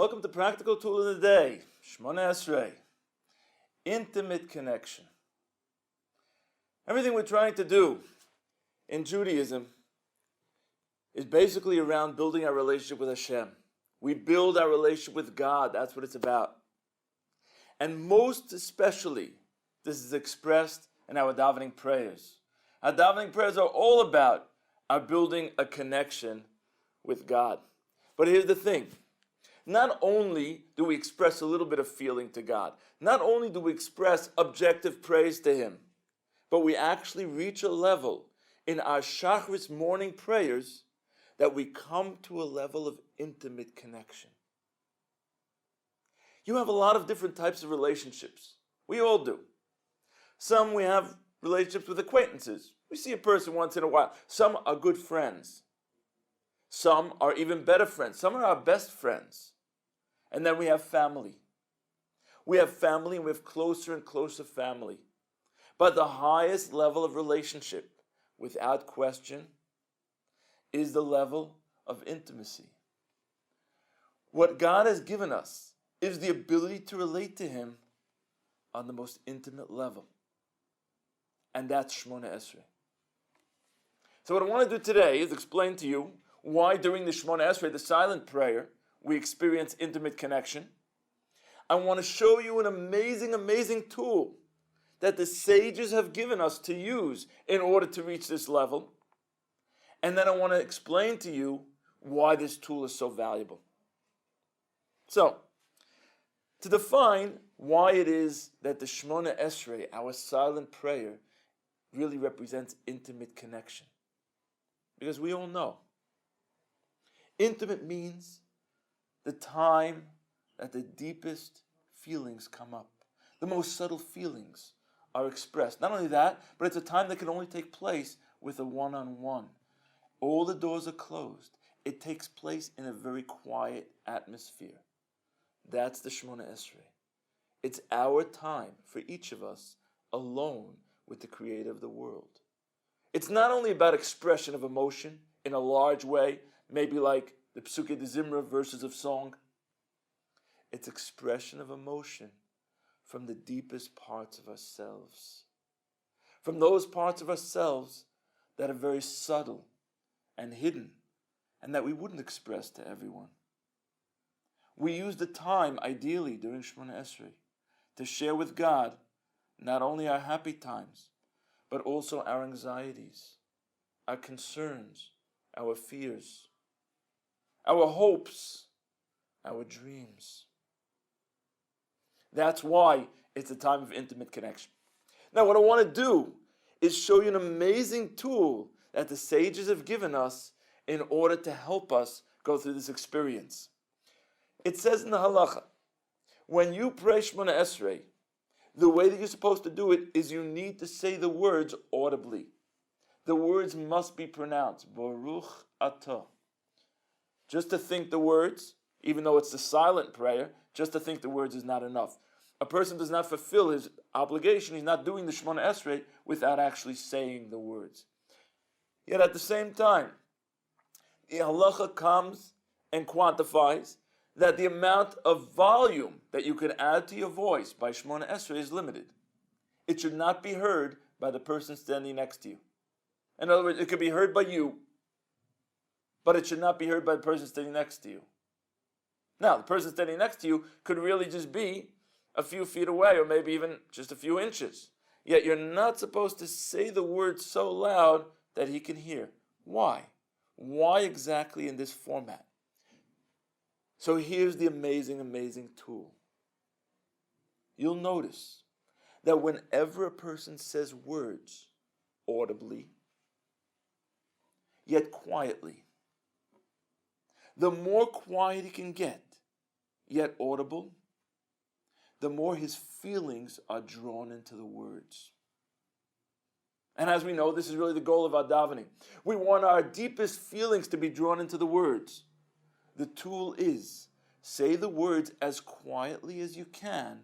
Welcome to Practical Tool of the Day, Shemoneh Esrei. Intimate connection. Everything we're trying to do in Judaism is basically around building our relationship with Hashem. We build our relationship with God. That's what it's about. And most especially, this is expressed in our davening prayers. Our davening prayers are all about our building a connection with God. But here's the thing. Not only do we express a little bit of feeling to God, not only do we express objective praise to Him, but we actually reach a level in our Shacharis morning prayers that we come to a level of intimate connection. You have a lot of different types of relationships. We all do. Some we have relationships with acquaintances. We see a person once in a while. Some are good friends. Some are even better friends. Some are our best friends. And then we have family. We have family and we have closer and closer family. But the highest level of relationship, without question, is the level of intimacy. What God has given us is the ability to relate to Him on the most intimate level. And that's Shemoneh Esrei. So what I want to do today is explain to you why during the Shemoneh Esrei, the silent prayer, we experience intimate connection. I want to show you an amazing, amazing tool that the sages have given us to use in order to reach this level. And then I want to explain to you why this tool is so valuable. So, to define why it is that the Shemoneh Esrei, our silent prayer, really represents intimate connection. Because we all know, intimate means the time that the deepest feelings come up. The most subtle feelings are expressed. Not only that, but it's a time that can only take place with a one-on-one. All the doors are closed. It takes place in a very quiet atmosphere. That's the Shemoneh Esrei. It's our time for each of us alone with the Creator of the world. It's not only about expression of emotion in a large way, maybe like the Psukei de Zimra verses of song. It's expression of emotion from the deepest parts of ourselves. From those parts of ourselves that are very subtle and hidden and that we wouldn't express to everyone. We use the time, ideally, during Shemoneh Esrei to share with God not only our happy times, but also our anxieties, our concerns, our fears, our hopes, our dreams. That's why it's a time of intimate connection. Now, what I want to do is show you an amazing tool that the sages have given us in order to help us go through this experience. It says in the halacha, when you pray Shemoneh Esrei, the way that you're supposed to do it is you need to say the words audibly. The words must be pronounced. Baruch atah. Just to think the words, even though it's the silent prayer, just to think the words is not enough. A person does not fulfill his obligation. He's not doing the Shemoneh Esrei without actually saying the words. Yet at the same time, the halacha comes and quantifies that the amount of volume that you can add to your voice by Shemoneh Esrei is limited. It should not be heard by the person standing next to you. In other words, it could be heard by you, but it should not be heard by the person standing next to you. Now, the person standing next to you could really just be a few feet away, or maybe even just a few inches. Yet you're not supposed to say the words so loud that he can hear. Why? Why exactly in this format? So here's the amazing, amazing tool. You'll notice that whenever a person says words audibly, yet quietly, the more quiet he can get, yet audible, the more his feelings are drawn into the words. And as we know, this is really the goal of our davening. We want our deepest feelings to be drawn into the words. The tool is, say the words as quietly as you can,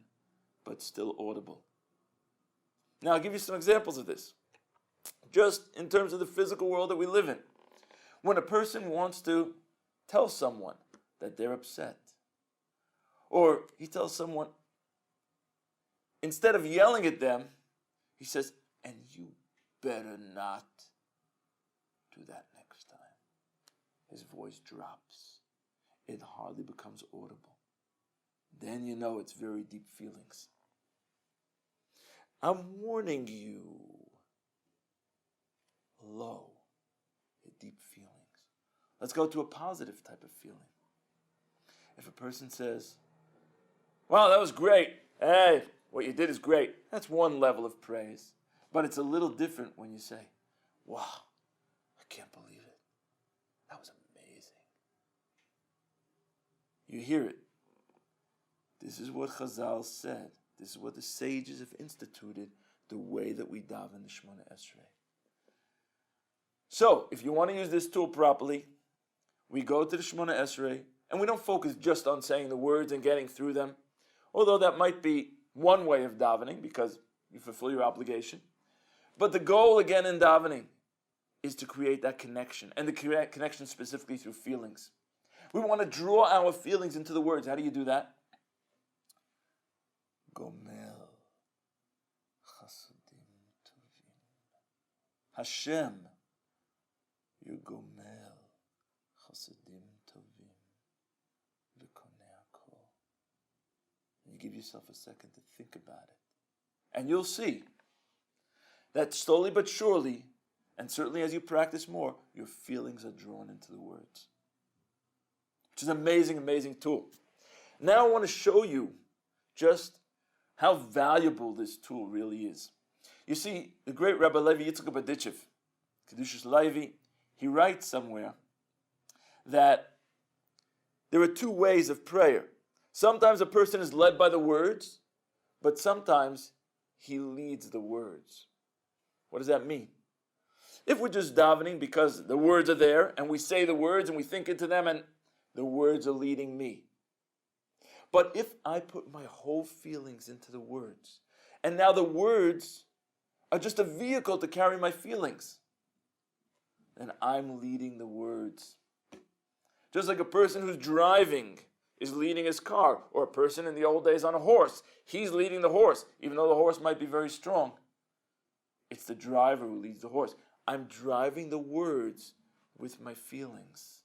but still audible. Now, I'll give you some examples of this. Just in terms of the physical world that we live in. When a person wants to tell someone that they're upset, Or he tells someone, instead of yelling at them, he says, and you better not do that next time. His voice drops. It hardly becomes audible. Then you know it's very deep feelings. I'm warning you. Low, deep feelings. Let's go to a positive type of feeling. If a person says, wow, that was great. Hey, what you did is great. That's one level of praise. But it's a little different when you say, wow, I can't believe it. That was amazing. You hear it. This is what Chazal said. This is what the sages have instituted, the way that we daven the Shemoneh Esrei. So, if you want to use this tool properly, we go to the Shemoneh Esrei, and we don't focus just on saying the words and getting through them, although that might be one way of davening, because you fulfill your obligation. But the goal, again, in davening is to create that connection, and the connection specifically through feelings. We want to draw our feelings into the words. How do you do that? Gomel chasadim tovim. Hashem, you gomel chasadim tovim v'konei hakol. You give yourself a second to think about it. And you'll see that slowly but surely, and certainly as you practice more, your feelings are drawn into the words. Which is an amazing, amazing tool. Now I want to show you just how valuable this tool really is. You see, the great Rabbi Levi Yitzchak Berditchev, Kedushas Levi, he writes somewhere that there are two ways of prayer. Sometimes a person is led by the words, but sometimes he leads the words. What does that mean? If we're just davening because the words are there, and we say the words and we think into them, and the words are leading me. But if I put my whole feelings into the words, and now the words are just a vehicle to carry my feelings, then I'm leading the words. Just like a person who's driving is leading his car, or a person in the old days on a horse, he's leading the horse, even though the horse might be very strong. It's the driver who leads the horse. I'm driving the words with my feelings,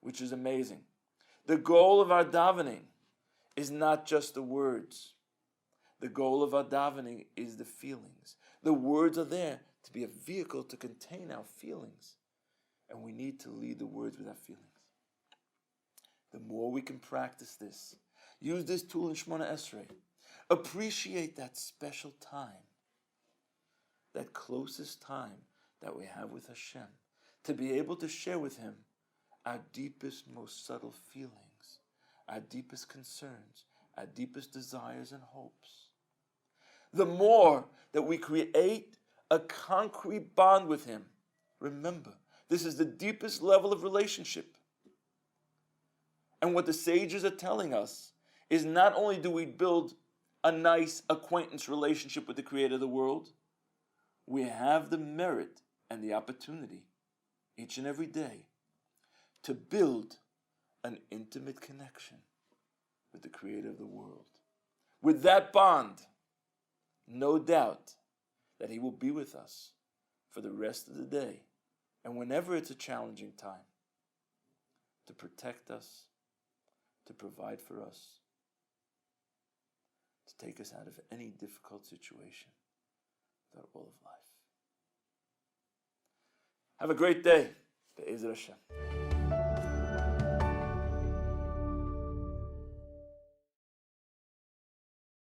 which is amazing. The goal of our davening is not just the words. The goal of our davening is the feelings. The words are there to be a vehicle to contain our feelings. And we need to lead the words with our feelings. The more we can practice this, use this tool in Shemoneh Esrei, appreciate that special time, that closest time that we have with Hashem, to be able to share with Him our deepest, most subtle feelings, our deepest concerns, our deepest desires and hopes. The more that we create a concrete bond with Him, remember, this is the deepest level of relationship. And what the sages are telling us is not only do we build a nice acquaintance relationship with the Creator of the world, we have the merit and the opportunity each and every day to build an intimate connection with the Creator of the world. With that bond, no doubt that He will be with us for the rest of the day, and whenever it's a challenging time, to protect us, to provide for us, to take us out of any difficult situation throughout all of life. Have a great day. Be'ezer Hashem.